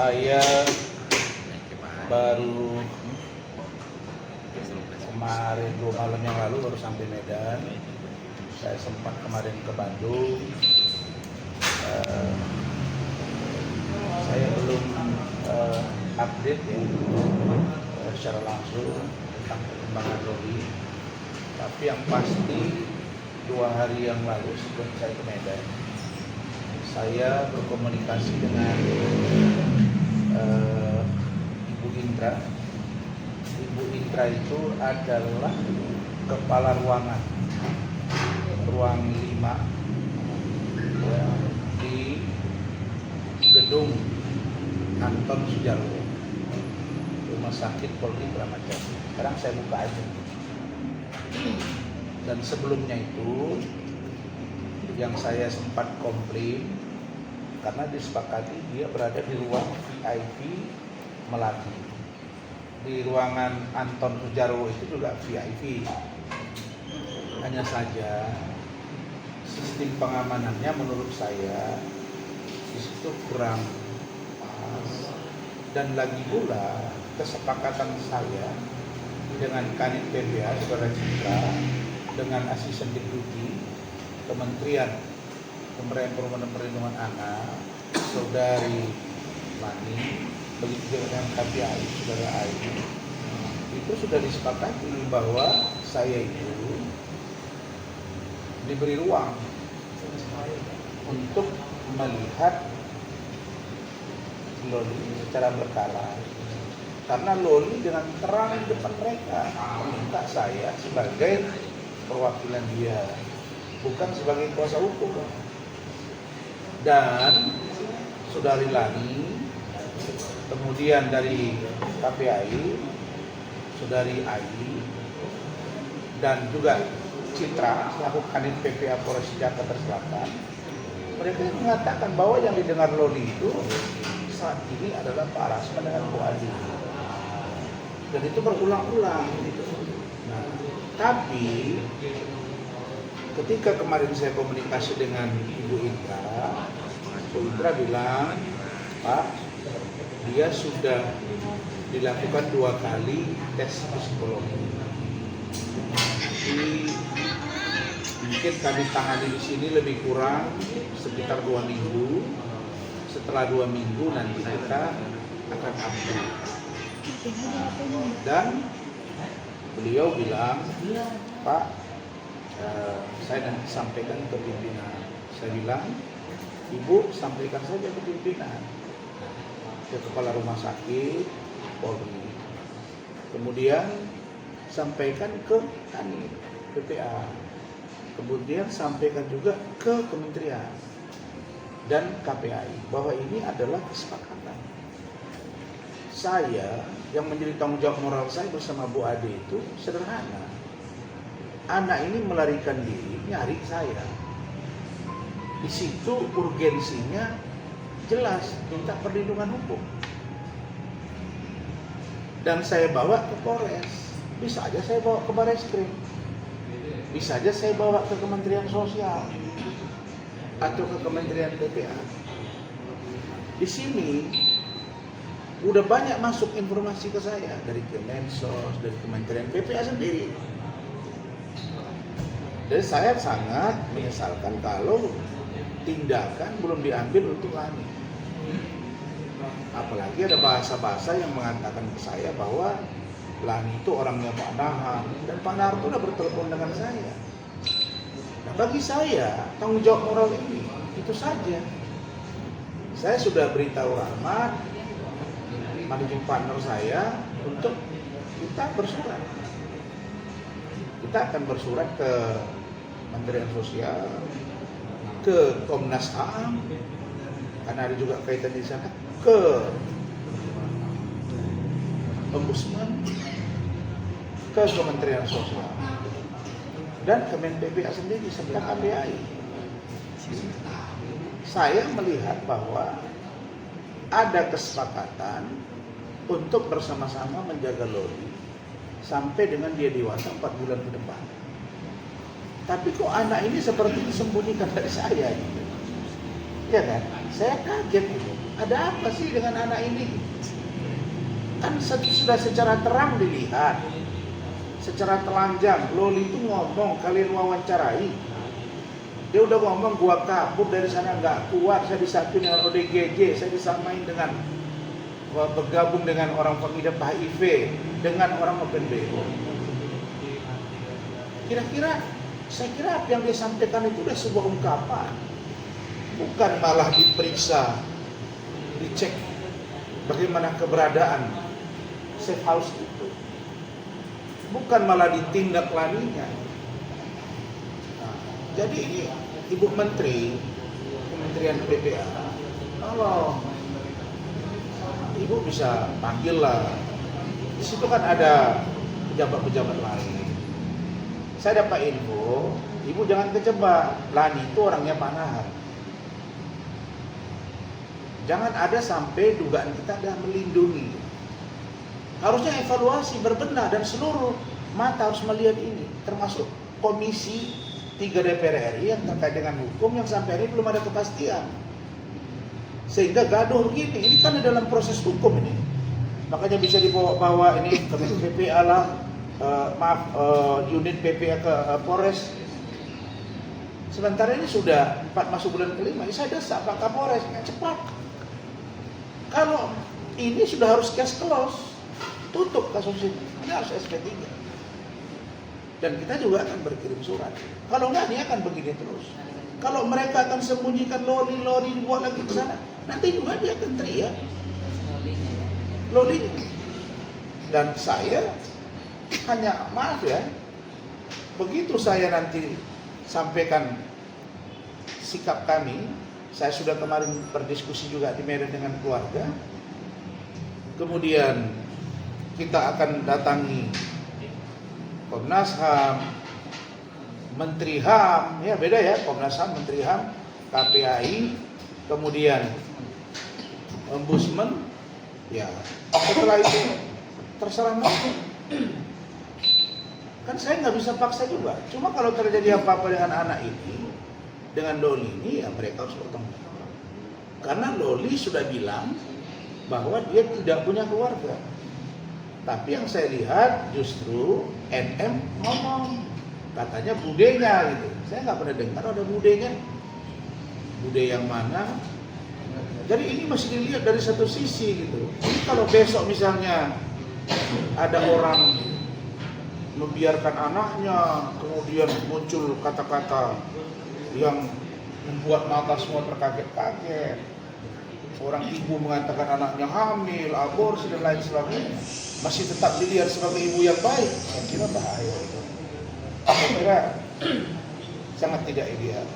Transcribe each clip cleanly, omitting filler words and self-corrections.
Saya baru kemarin 2 malam yang lalu baru sampai Medan. Saya sempat kemarin ke Bandung. Saya belum update ya secara langsung tentang perkembangan Loli. Tapi yang pasti 2 hari yang lalu sebelum saya ke Medan, saya berkomunikasi dengan Ibu Indra. Ibu Indra itu adalah kepala ruangan ruang 5 ya, di gedung Anton Sujarwo, Rumah Sakit Polri Kramat Jati. Sekarang saya buka aja. Dan sebelumnya itu yang saya sempat komplain karena disepakati dia berada di ruang VIP Melati. Di ruangan Anton Sujarwo itu juga VIP. Hanya saja sistem pengamanannya menurut saya di situ kurang pas. Dan lagi pula kesepakatan saya dengan Kanit PPA Saudara Citra dengan asisten deputi Kementerian Pemberdayaan Perlindungan Anak Saudari Mani, begitu juga dengan KPI Saudara Ayu, itu sudah disepakati bahwa saya itu diberi ruang untuk melihat Loli secara berkala, karena Loli dengan terang di depan mereka meminta saya sebagai perwakilan dia, bukan sebagai kuasa hukum. Dan Saudari Lani, kemudian dari KPI Saudari Ayi, dan juga Citra selaku Kanit PPA Polres Jakarta Selatan, mereka mengatakan bahwa yang didengar Loli itu saat ini adalah Pak Rasman dengan Bu Adi, dan itu berulang-ulang. Nah, tapi ketika kemarin saya komunikasi dengan Ibu Indra, Bu Indra bilang, Pak, dia sudah dilakukan 2 kali tes psikologi. Jadi mungkin kami tangani di sini lebih kurang sekitar 2 minggu. Setelah 2 minggu nanti kita akan update. Dan beliau bilang, Pak, saya nanti sampaikan ke pimpinan. Saya bilang, Ibu sampaikan saja ke pimpinan, ke kepala rumah sakit Polri. Kemudian sampaikan ke Kanit PPA. Kemudian sampaikan juga ke kementerian dan KPI bahwa ini adalah kesepakatan. Saya yang menjadi tanggung jawab moral saya bersama Bu Ade itu sederhana. Anak ini melarikan diri nyari saya. Di situ urgensinya jelas, minta perlindungan hukum. Dan saya bawa ke Polres. Bisa aja saya bawa ke Barreskrim. Bisa aja saya bawa ke Kementerian Sosial atau ke Kementerian PPA. Di sini udah banyak masuk informasi ke saya dari Kemensos, dari Kementerian PPA sendiri. Dan saya sangat menyesalkan kalau tindakan belum diambil untuk Lani. Apalagi ada bahasa-bahasa yang mengatakan ke saya bahwa Lani itu orangnya Pak Nahar, dan Pak Nahar itu udah bertelepon dengan saya. Nah, bagi saya tanggung jawab moral ini itu saja. Saya sudah beritahu Rahmat, managing partner saya, untuk kita bersurat. Kita akan bersurat ke Kementerian Sosial, ke Komnas HAM, karena ada juga kaitan di sana, ke Ombudsman, ke Kementerian Sosial, dan Kemen PPA sendiri serta KPI. Saya melihat bahwa ada kesepakatan untuk bersama-sama menjaga Loli sampai dengan dia dewasa 4 bulan ke depan. Tapi kok anak ini seperti disembunyikan dari saya gitu. Ya kan? Saya kaget gitu. Ada apa sih dengan anak ini? Kan sudah secara terang dilihat, secara telanjang. Loli itu ngomong, kalian wawancarai. Dia udah ngomong, gua kabur dari sana nggak kuat, saya disatuin dengan ODGJ, saya disamain dengan bergabung dengan orang pengidap HIV, dengan orang open BO. Saya kira apa yang dia sampaikan itu udah sebuah ungkapan, bukan malah diperiksa, dicek bagaimana keberadaan safe house itu, bukan malah ditindaklanjuti. Nah, jadi ini Ibu Menteri, Kementerian PPA, kalau Ibu bisa panggil lah. Di situ kan ada pejabat-pejabat lain. Saya dapat info, Ibu jangan kejebak. Lani itu orangnya Pak Nahar. Jangan ada sampai dugaan kita ada melindungi. Harusnya evaluasi berbenah dan seluruh mata harus melihat ini, termasuk Komisi 3 DPR RI yang terkait dengan hukum yang sampai hari ini belum ada kepastian. Sehingga gaduh begini, ini kan dalam proses hukum ini. Makanya bisa dibawa ini ke PPA lah, unit PPA ke Polres. Sementara ini sudah 4 masuk bulan kelima, saya desak Pak Kapolres, cepat. Kalau ini sudah harus case close, tutup kasus ini harus SP3. Dan kita juga akan berkirim surat. Kalau enggak, ini akan begini terus. Kalau mereka akan sembunyikan Loli dibuat lagi ke sana, nanti juga dia akan teriak Loli. Dan saya hanya maaf ya, begitu saya nanti sampaikan sikap kami, saya sudah kemarin berdiskusi juga di Medan dengan keluarga. Kemudian kita akan datangi Komnas HAM, Menteri HAM, ya beda ya, Komnas HAM, Menteri HAM, KPAI, kemudian Ombudsman, ya setelah itu terserah mereka. Kan saya nggak bisa paksa juga. Cuma kalau terjadi apa-apa dengan anak ini, dengan Loli ini, ya mereka harus bertanggung jawab. Karena Loli sudah bilang bahwa dia tidak punya keluarga. Tapi yang saya lihat justru NM ngomong, katanya budenya gitu. Saya nggak pernah dengar ada budenya. Bude yang mana? Jadi ini masih dilihat dari satu sisi gitu. Jadi kalau besok misalnya ada orang membiarkan anaknya, kemudian muncul kata-kata yang membuat mata semua terkaget-kaget. Seorang ibu mengatakan anaknya hamil, aborsi dan lain sebagainya, masih tetap dilihat sebagai ibu yang baik. Saya kira bahaya itu. Saya kira sangat tidak ideal.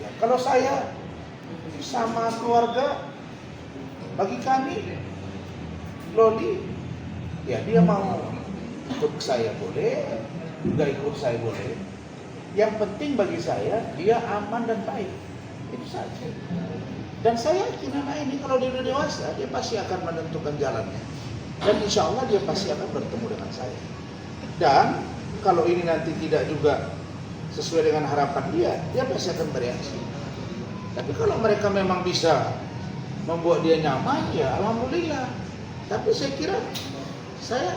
Ya, kalau saya sama keluarga, bagi kami Loli, ya dia mau ikut saya boleh, nggak ikut saya boleh. Yang penting bagi saya dia aman dan baik, itu saja. Dan saya yakin anak ini kalau dia udah dewasa, dia pasti akan menentukan jalannya. Dan insya Allah dia pasti akan bertemu dengan saya. Dan kalau ini nanti tidak juga sesuai dengan harapan dia pasti akan bereaksi. Tapi kalau mereka memang bisa membuat dia nyaman, ya alhamdulillah. Tapi saya kira saya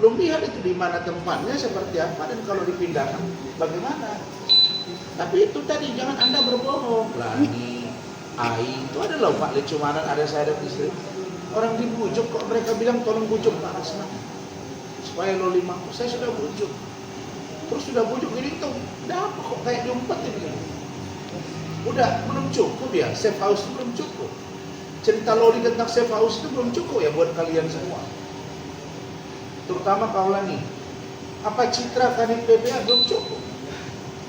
belum lihat itu di mana tempatnya, seperti apa, dan kalau dipindahkan bagaimana. Tapi itu tadi, jangan Anda berbohong. Lani, Ai, itu ada loh Pak Lecumanan, ada saya dan istri. Orang dibujuk kok mereka bilang tolong bujuk Pak Rasman supaya Loli mau. Saya sudah bujuk. Terus sudah bujuk ini tuh, udah apa kok kayak diumpetin gitu. Udah belum cukup ya, safe house itu belum cukup. Cerita Loli tentang safe house itu belum cukup ya buat kalian semua. Terutama Kaulani. Apa citra Kadin PPA belum cukup?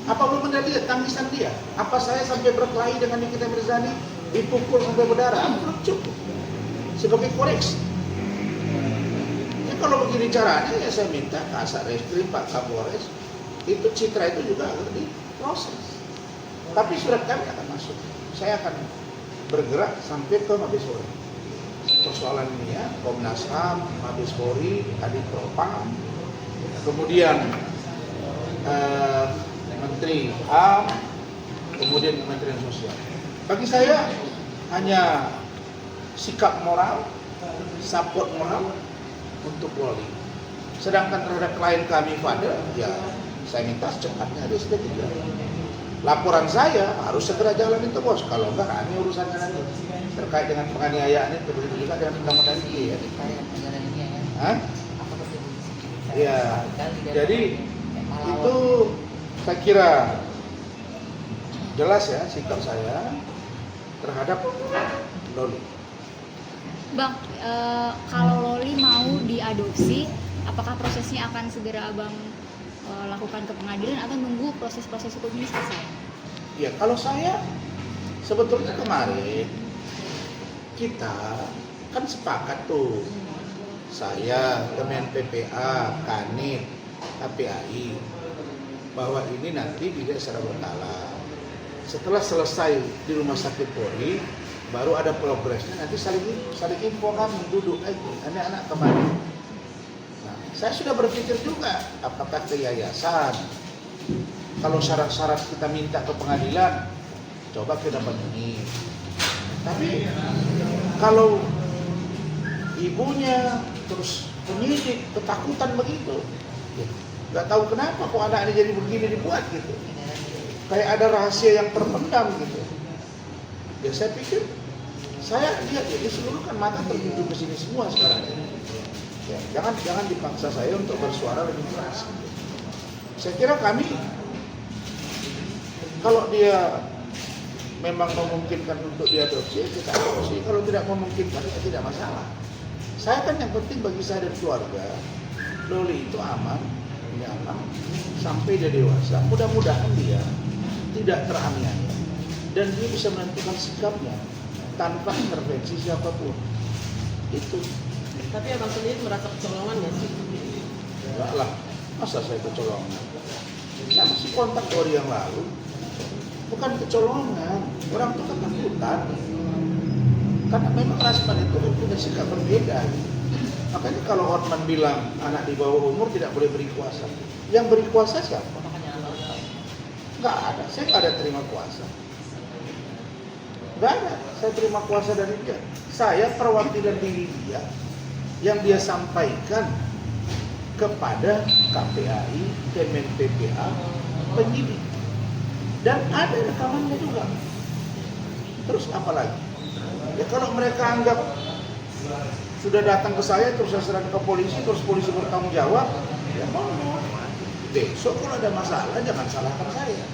Apa belum Anda lihat tangisan dia? Apa saya sampai berkelahi dengan Nikita Mirzani, dipukul sampai berdarah? Belum cukup. Sebagai koreksi. Ya kalau begini caranya, ya saya minta Kasat Reskrim, Pak Kapolres, itu citra itu juga akan diproses. Tapi surat kami akan masuk. Saya akan bergerak sampai ke Mabes Polri. Persoalan ini ya, Komnas HAM, Mabes Polri, Kadin Propam, kemudian Menteri HAM, kemudian Kementerian Sosial. Bagi saya hanya sikap moral, support moral untuk Loli. Sedangkan terhadap klien kami Fadel, ya saya minta secepatnya dia sudah tidak. Laporan saya harus segera jalan itu bos. Kalau enggak, ini urusannya nanti terkait dengan penganiayaan itu, begitu juga dengan undang-undang ITE. Hah? Ya, jadi itu saya kira jelas ya sikap saya terhadap Loli. Bang, kalau Loli mau diadopsi, apakah prosesnya akan segera Abang lakukan ke pengadilan atau nunggu proses-proses hukum ini selesai? Ya, kalau saya sebetulnya kemarin kita kan sepakat tuh, saya, Kemen PPA, Kanit, KPAI, bahwa ini nanti tidak secara berkala. Setelah selesai di rumah sakit Polri, baru ada progresnya, nanti saling info kami, duduk lagi, anak-anak kemana. Nah, saya sudah berpikir juga, apakah ke yayasan, kalau syarat-syarat kita minta ke pengadilan, coba kita penuhi. Tapi kalau ibunya terus penyidik ketakutan begitu, nggak tahu kenapa kok anak ini jadi begini dibuat gitu, kayak ada rahasia yang terpendam gitu. Ya saya pikir, saya lihat ya, diseluruhkan mata tertuju ke sini semua sekarang ini. Ya, jangan dipaksa saya untuk bersuara lebih keras. Gitu. Saya kira kami, kalau dia memang memungkinkan untuk diadopsi, kita adopsi. Kalau tidak memungkinkan, ya tidak masalah. Saya kan yang penting bagi saya dan keluarga, Loli itu aman, nyaman, sampai dia dewasa. Mudah-mudahan dia tidak teraniaya dan dia bisa menentukan sikapnya tanpa intervensi siapapun. Itu. Tapi abang sendiri merasa kecolongan nggak sih? Enggak lah, masa saya kecolongan? Saya masih kontak 2 hari yang lalu. Bukan kecolongan, orang itu ketakutan. Karena memang Rasman itu kan punya sikap berbeda. Makanya kalau Hotman bilang anak di bawah umur tidak boleh beri kuasa, yang beri kuasa siapa? Nggak ada, saya nggak ada terima kuasa. Nggak ada, saya terima kuasa dari dia. Saya perwakilan diri dia yang dia sampaikan kepada KPAI, Kemen PPA, penyidik. Dan ada rekamannya juga. Terus apa lagi? Ya kalau mereka anggap sudah datang ke saya terus saya serahkan ke polisi, terus polisi bertanggung jawab, ya mau. Besok kalau ada masalah jangan salahkan saya.